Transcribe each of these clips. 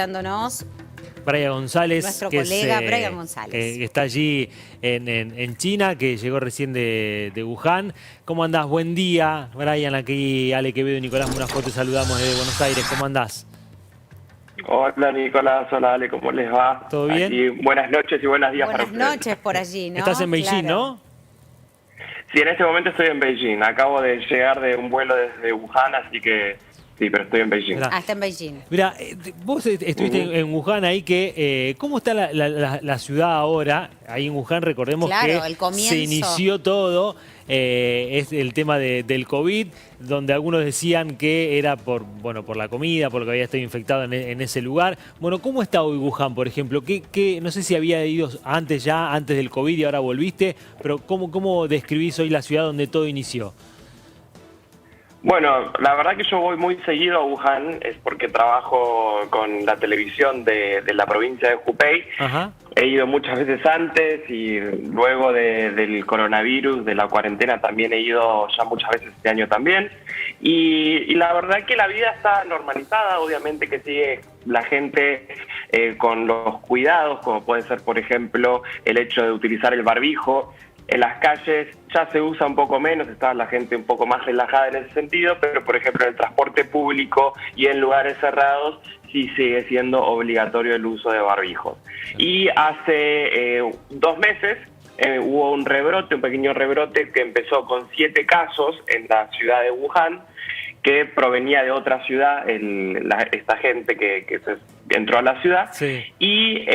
Dándonos Brian González, nuestro que colega es, Brian González. que está allí en China, que llegó recién de Wuhan. ¿Cómo andás? Buen día, Brian. Aquí Ale Quevedo y Nicolás Munafote te saludamos desde Buenos Aires. ¿Cómo andás? Hola Nicolás, hola Ale, ¿cómo les va? ¿Todo bien? Aquí, buenas noches y buenos días para Buenas ustedes. noches por allí, ¿no? Estás en Beijing, Claro. ¿no? Sí, en este momento estoy en Beijing. Acabo de llegar de un vuelo desde Wuhan, así que sí, pero estoy en Beijing. Mirá. Ah, está en Beijing. Mira, vos estuviste en Wuhan ahí, que ¿cómo está la ciudad ahora? Ahí en Wuhan recordemos Claro, que el comienzo. se inició todo, es el tema del COVID, donde algunos decían que era por la comida, por lo que había estado infectado en ese lugar. Bueno, ¿cómo está hoy Wuhan, por ejemplo? No sé si había ido antes del COVID y ahora volviste, pero ¿cómo describís hoy la ciudad donde todo inició? Bueno, la verdad que yo voy muy seguido a Wuhan, es porque trabajo con la televisión de la provincia de Hubei. Ajá. He ido muchas veces antes y luego del coronavirus, de la cuarentena, también he ido ya muchas veces este año también. Y la verdad que la vida está normalizada, obviamente que sigue la gente con los cuidados, como puede ser, por ejemplo, el hecho de utilizar el barbijo. En las calles ya se usa un poco menos, está la gente un poco más relajada en ese sentido, pero por ejemplo en el transporte público y en lugares cerrados sí sigue siendo obligatorio el uso de barbijos. Y hace 2 meses hubo un rebrote, un pequeño rebrote que empezó con 7 casos en la ciudad de Wuhan, que provenía de otra ciudad, esta gente que entró a la ciudad. Sí. Y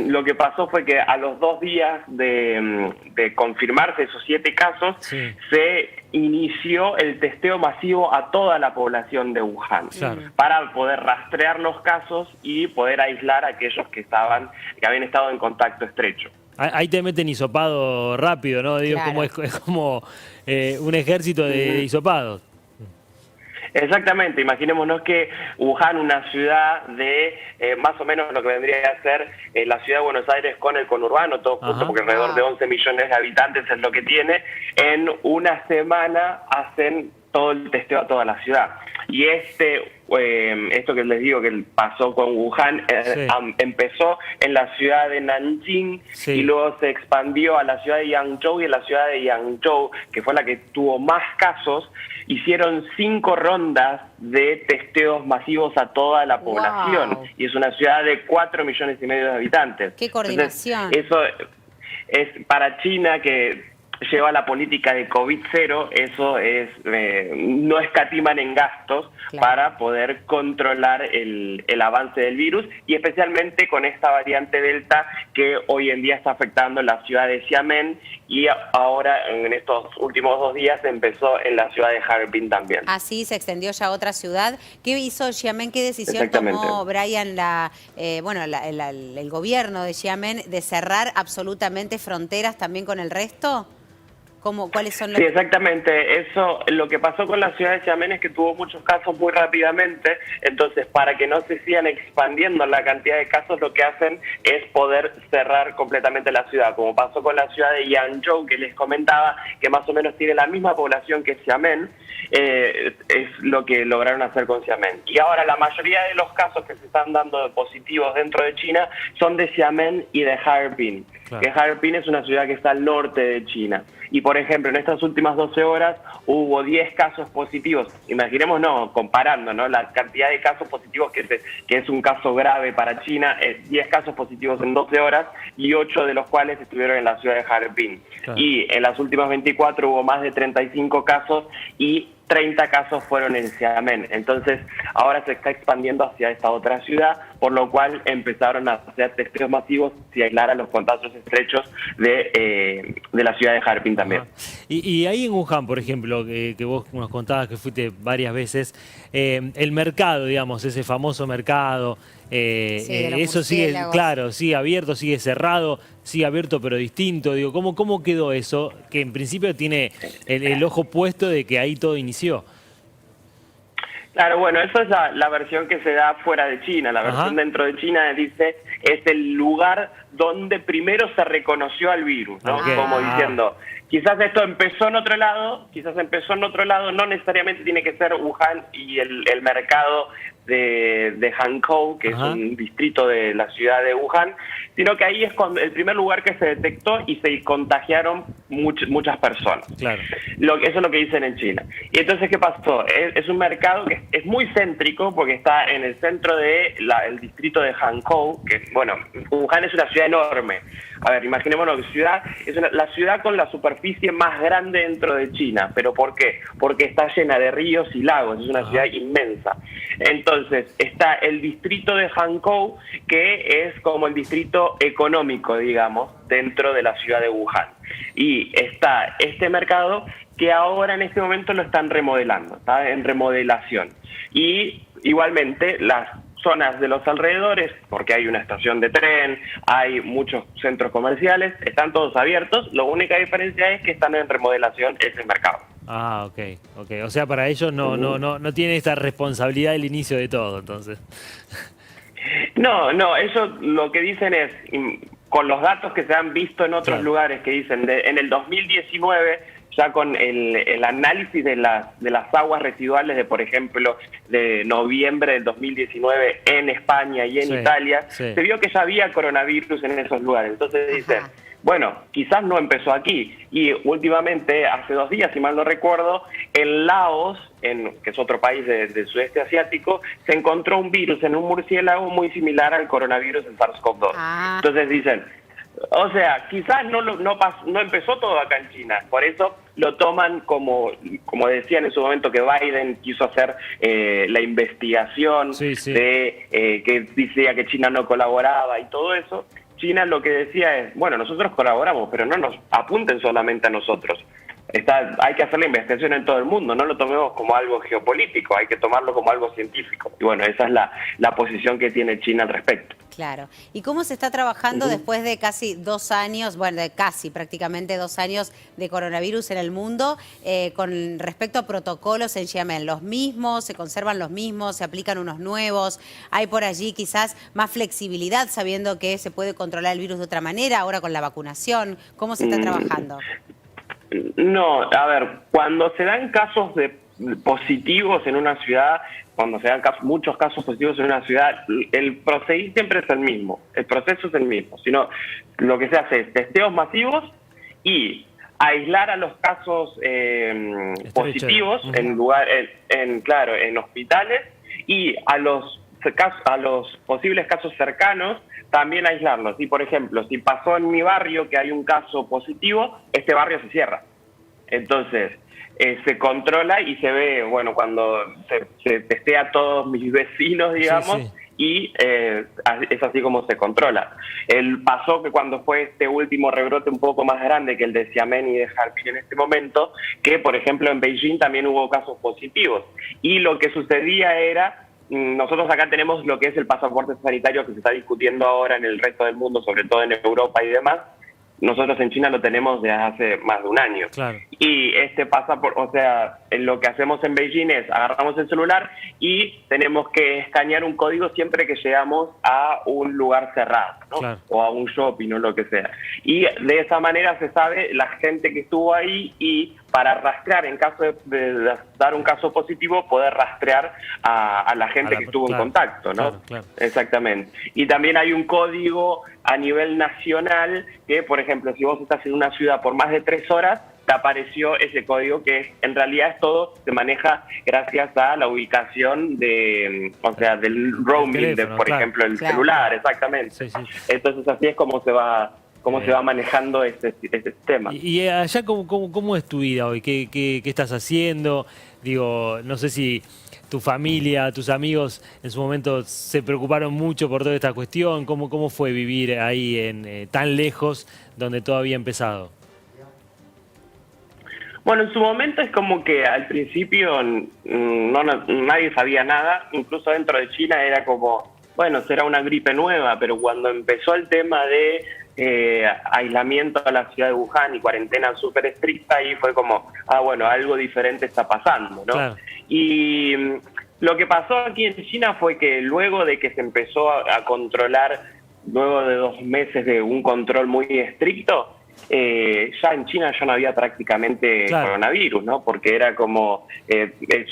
lo que pasó fue que a los 2 días de confirmarse esos 7 casos, Sí. se inició el testeo masivo a toda la población de Wuhan, Claro. para poder rastrear los casos y poder aislar a aquellos que habían estado en contacto estrecho. Ahí te meten hisopado rápido, ¿no? Digo, Claro. es como un ejército de hisopados. Exactamente, imaginémonos que Wuhan, una ciudad de más o menos lo que vendría a ser la ciudad de Buenos Aires con el conurbano, todo junto, Ajá. porque alrededor de 11 millones de habitantes es lo que tiene, en una semana hacen todo el testeo a toda la ciudad. Y esto que les digo que pasó con Wuhan, Sí. empezó en la ciudad de Nanjing, Sí. y luego se expandió a la ciudad de Yangzhou, y en la ciudad de Yangzhou, que fue la que tuvo más casos, hicieron 5 rondas de testeos masivos a toda la población. Wow. Y es una ciudad de 4,5 millones de habitantes. Qué coordinación. Entonces, eso es para China, que lleva la política de COVID-0, eso es, no escatiman en gastos. Claro. Para poder controlar el avance del virus, y especialmente con esta variante Delta que hoy en día está afectando la ciudad de Xiamen, y ahora en estos últimos 2 días empezó en la ciudad de Harbin también. Así se extendió ya a otra ciudad. ¿Qué hizo Xiamen? ¿Qué decisión Exactamente. tomó, Brian, el gobierno de Xiamen de cerrar absolutamente fronteras también con el resto? ¿Cuáles son los...? Sí, exactamente. Eso, lo que pasó con la ciudad de Xiamen es que tuvo muchos casos muy rápidamente. Entonces, para que no se sigan expandiendo la cantidad de casos, lo que hacen es poder cerrar completamente la ciudad, como pasó con la ciudad de Yangzhou, que les comentaba, que más o menos tiene la misma población que Xiamen. Es lo que lograron hacer con Xiamen. Y ahora la mayoría de los casos que se están dando de positivos dentro de China son de Xiamen y de Harbin. Claro. Que Harbin es una ciudad que está al norte de China. Y por ejemplo, en estas últimas 12 horas hubo 10 casos positivos. Imaginemos, comparando, ¿no? La cantidad de casos positivos que es un caso grave para China, es 10 casos positivos en 12 horas, y 8 de los cuales estuvieron en la ciudad de Harbin. Claro. Y en las últimas 24 hubo más de 35 casos y 30 casos fueron en Xiamen. Entonces, ahora se está expandiendo hacia esta otra ciudad, por lo cual empezaron a hacer testeos masivos y aislar a los contactos estrechos de la ciudad de Harbin también. Ajá. Y ahí en Wuhan, por ejemplo, que vos nos contabas que fuiste varias veces, el mercado, digamos, ese famoso mercado, de los eso sigue, murciélagos. claro, sigue abierto, sigue cerrado, sigue abierto pero distinto. Digo, ¿cómo quedó eso? Que en principio tiene el ojo puesto de que ahí todo inició. Claro, bueno, eso es la versión que se da fuera de China. La versión Ajá. dentro de China dice es el lugar donde primero se reconoció al virus, ¿no? Ok. Como Ah. diciendo, quizás esto empezó en otro lado, no necesariamente tiene que ser Wuhan y el mercado de Hankou, que Ajá. es un distrito de la ciudad de Wuhan, sino que ahí es el primer lugar que se detectó y se contagiaron muchas personas. Claro. Eso es lo que dicen en China. Y entonces, ¿qué pasó? Es un mercado que es muy céntrico porque está en el centro del distrito de Hankou, que, bueno, Wuhan es una ciudad enorme. A ver, imaginémonos que es la ciudad con la superficie más grande dentro de China. ¿Pero por qué? Porque está llena de ríos y lagos, es una ciudad inmensa. Entonces, está el distrito de Hankou, que es como el distrito económico, digamos, dentro de la ciudad de Wuhan. Y está este mercado que ahora en este momento lo están remodelando, está en remodelación. Y igualmente las zonas de los alrededores, porque hay una estación de tren, hay muchos centros comerciales, están todos abiertos, la única diferencia es que están en remodelación ese mercado. Ah, ok. O sea, para ellos no tiene esta responsabilidad del inicio de todo, entonces. No, ellos lo que dicen es, con los datos que se han visto en otros lugares, que dicen, en el 2019, ya con el análisis de las aguas residuales de, por ejemplo, de noviembre del 2019 en España y en Italia, se vio que ya había coronavirus en esos lugares. Entonces dicen, bueno, quizás no empezó aquí. Y últimamente, hace 2 días, si mal no recuerdo, en Laos, que es otro país del sudeste asiático, se encontró un virus en un murciélago muy similar al coronavirus del SARS-CoV-2. Entonces dicen, o sea, quizás no empezó todo acá en China, por eso lo toman como decían en su momento que Biden quiso hacer la investigación que decía que China no colaboraba y todo eso. China lo que decía es, bueno, nosotros colaboramos, pero no nos apunten solamente a nosotros. Hay que hacer la investigación en todo el mundo, no lo tomemos como algo geopolítico, hay que tomarlo como algo científico. Y bueno, esa es la posición que tiene China al respecto. Claro. ¿Y cómo se está trabajando después de casi 2 años, bueno, de casi prácticamente 2 años de coronavirus en el mundo, con respecto a protocolos en Xiamen? ¿Los mismos? ¿Se conservan los mismos? ¿Se aplican unos nuevos? ¿Hay por allí quizás más flexibilidad sabiendo que se puede controlar el virus de otra manera ahora con la vacunación? ¿Cómo se está trabajando? No, a ver, cuando se dan casos positivos en una ciudad, cuando se dan muchos casos positivos en una ciudad, el proceder siempre es el mismo, el proceso es el mismo, sino lo que se hace es testeos masivos y aislar a los casos positivos en hospitales, y a los posibles casos cercanos también aislarlos. Y por ejemplo, si pasó en mi barrio que hay un caso positivo, este barrio se cierra. Entonces, se controla y se ve, bueno, cuando se testea a todos mis vecinos, digamos, y es así como se controla. Pasó que cuando fue este último rebrote un poco más grande que el de Xiamen y de Harbin en este momento, que por ejemplo en Beijing también hubo casos positivos. Y lo que sucedía era, nosotros acá tenemos lo que es el pasaporte sanitario que se está discutiendo ahora en el resto del mundo, sobre todo en Europa y demás. Nosotros en China lo tenemos desde hace más de 1 año. Claro. Y este pasaporte, o sea, lo que hacemos en Beijing es agarramos el celular y tenemos que escanear un código siempre que llegamos a un lugar cerrado, ¿no? Claro. O a un shopping o lo que sea. Y de esa manera se sabe la gente que estuvo ahí, y para rastrear, en caso de dar un caso positivo, poder rastrear a la gente que estuvo en contacto, ¿no? Claro. Exactamente. Y también hay un código a nivel nacional que, por ejemplo, si vos estás en una ciudad por más de 3 horas, te apareció ese código que en realidad se maneja gracias a la ubicación del roaming, por ejemplo, el celular, exactamente. Entonces así es como se va manejando este tema. ¿Y allá cómo es tu vida hoy? ¿Qué estás haciendo? Digo, no sé si tu familia, tus amigos en su momento se preocuparon mucho por toda esta cuestión. ¿Cómo fue vivir ahí tan lejos donde todo había empezado? Bueno, en su momento es como que al principio nadie sabía nada, incluso dentro de China era como, bueno, será una gripe nueva, pero cuando empezó el tema de aislamiento a la ciudad de Wuhan y cuarentena súper estricta, ahí fue como, bueno, algo diferente está pasando, ¿no? Claro. Y lo que pasó aquí en China fue que luego de que se empezó a controlar, luego de 2 meses de un control muy estricto, ya en China ya no había prácticamente coronavirus, ¿no? Porque era como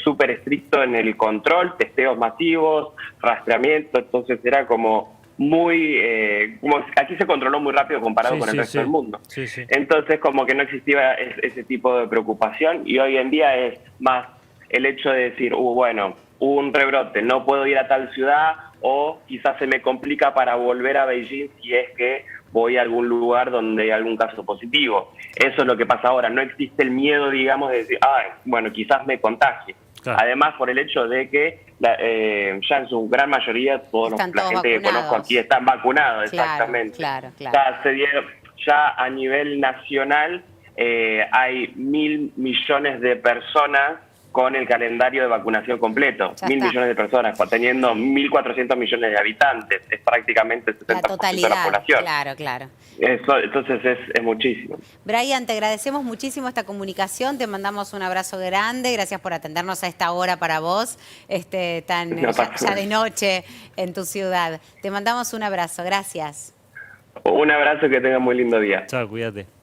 súper estricto en el control, testeos masivos, rastreamiento, entonces era como muy... como aquí se controló muy rápido comparado con el resto del mundo. Entonces como que no existía ese tipo de preocupación y hoy en día es más el hecho de decir, bueno, hubo un rebrote, no puedo ir a tal ciudad o quizás se me complica para volver a Beijing si es que voy a algún lugar donde hay algún caso positivo. Eso es lo que pasa ahora. No existe el miedo, digamos, de decir, bueno, quizás me contagie. Claro. Además, por el hecho de que ya en su gran mayoría toda la gente vacunados. Que conozco aquí están vacunados, claro, exactamente. Claro. Ya a nivel nacional hay 1.000 millones de personas con el calendario de vacunación completo. 1.000 millones de personas, teniendo 1.400 millones de habitantes. Es prácticamente el 70% de la población. Claro. Entonces es muchísimo. Brian, te agradecemos muchísimo esta comunicación. Te mandamos un abrazo grande. Gracias por atendernos a esta hora para vos, ya de noche en tu ciudad. Te mandamos un abrazo. Gracias. Un abrazo, que tengas muy lindo día. Chao, cuídate.